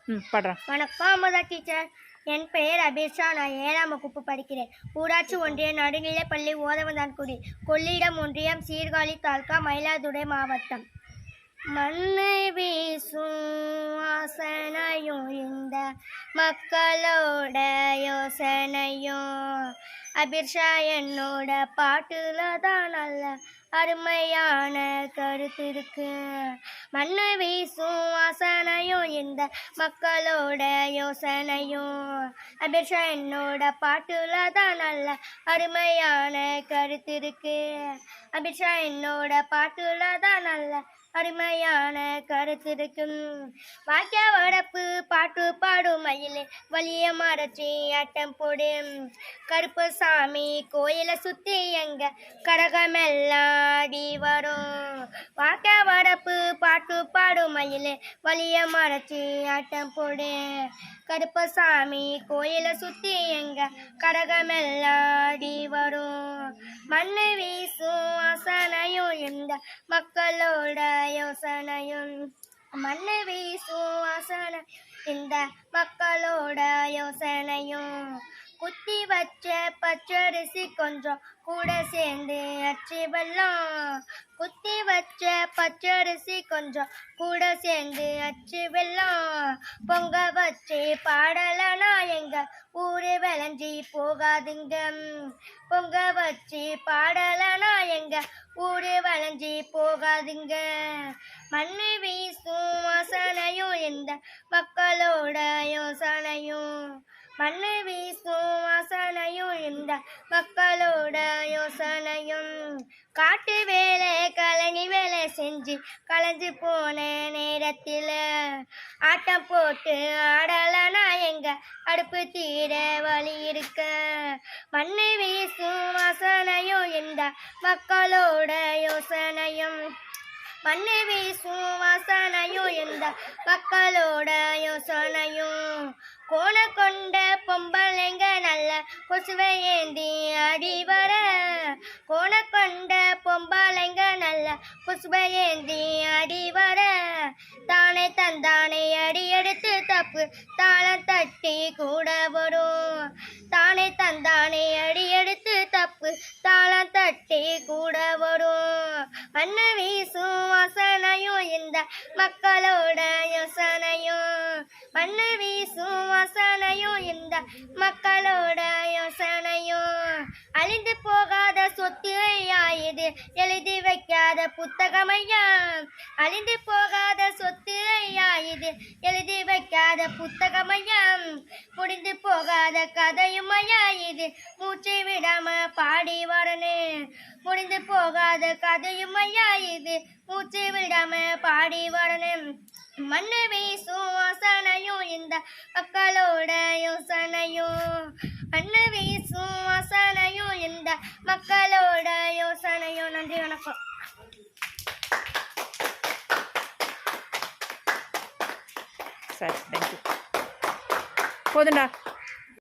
பாடுறேன். வணக்கம் அமுதா டீச்சர். என் பெயர் அபிர்ஷா. நான் 7ஆம் வகுப்பு படிக்கிறேன். ஊராட்சி ஒன்றிய நடுநிலைப்பள்ளி ஓதவந்தான்குடி, கொள்ளிடம் ஒன்றியம், சீர்காழி தாலுகா, மயிலாடுதுறை மாவட்டம். மண்ணை வீசும் ஆசனையும் இந்த மக்களோட யோசனையும் அபிர்ஷா என்னோட பாட்டுல தான் நல்ல அருமையான கருத்து இருக்கு. மண்ணு வீசும் வாசனையும் இந்த மக்களோட யோசனையும் அபிர்ஷா என்னோட பாட்டுல தான் நல்ல அருமையான கருத்து இருக்கு. அபிர்ஷா என்னோட பாட்டுல தான் நல்ல அருமையான கருத்து இருக்கும். வாக்கிய வடப்பு பாட்டு பாடும் மயிலே வலிய மரச்சி ஆட்டம் போடும். கருப்பசாமி கோயிலை சுத்தி எங்க கரகமெல்லாம் ஆடி வரும். வாக்கிய வடப்பு பாட்டு பாடும் மயிலே வலிய மரச்சி ஆட்டம் போடு. கருப்பசாமி கோயிலை சுத்தி எங்க கரகமெல்லாம் ஆடி வரும். மண்ணு வீசும் வாசனையும் இந்த மக்களோட யோசனையும். மண்ணு வீசும் வாசனை இந்த மக்களோட யோசனையும். குத்தி வச்ச பச்சரிசி கொஞ்சம் கூட சேர்ந்து அச்சி வெல்லம். குத்தி வச்ச பச்சரிசி கொஞ்சம் கூட சேர்ந்து அச்சு வெல்லம். பொங்க வச்சு பாடலனா எங்க ஊரு விளைஞ்சி போகாதுங்க. பொங்க வச்சு பாடலனா எங்க ஊரு விளைஞ்சி போகாதுங்க. மண்ணு வீசும் வாசனையும் இந்த மக்களோட யோசனையும். மண்ணு வீசும் வாசனையும் இந்த மக்களோட யோசனையும். காட்டு வேலை கழனி வேலை செஞ்சு களைஞ்சு போன நேரத்தில் ஆட்டம் போட்டு ஆடலனா எங்க அடுப்பு தீர வழி இருக்க. மண்ணு வீசும் வாசனையும் இந்த மக்களோட யோசனையும். மண்ணு வீசும் வாசனையும் இந்த மக்களோட யோசனையும். கோண கொண்ட பொம்பளைங்க நல்ல கொசுவை ஏந்தி அடி வர. கோண கொண்ட பொம்பளைங்க நல்ல கொசுவை ஏந்தி அடி வர. தானே தந்தானே அடி எடுத்து தப்பு தாளம் தட்டி கூட வரும். தானே தந்தானே அடி எடுத்து தப்பு தாளம் தட்டி கூட வரும். மண்ணு வீசும் வாசனையும் இந்த மக்களோட யோசனையும். மண்ணு வீசும் வாசனையும் இந்த மக்களோட யோசனையும். அழிந்து போகாத சொத்து ஐயா இது எழுதி வைக்காத புத்தகம் ஐயா. அழிந்து போகாத சொத்து ஐயா இது எழுதி வைக்காத புத்தகம் ஐயா. முடிந்து போகாத கதையும் ஐயா இது மூச்சு விடாம பாடி வரணும். முடிந்து போகாத கதையும் ஐயா இது மூச்சு விடாம பாடி வரணும். மண்ணு வீசும் வாசனையும் இந்த மக்களோட யோசனையும். மண்ணு வீசும் வாசனையும் இந்த மக்களோட யோசனையும். நன்றி, வணக்கம். சரி, தேங்க்யூ. போதுண்டா.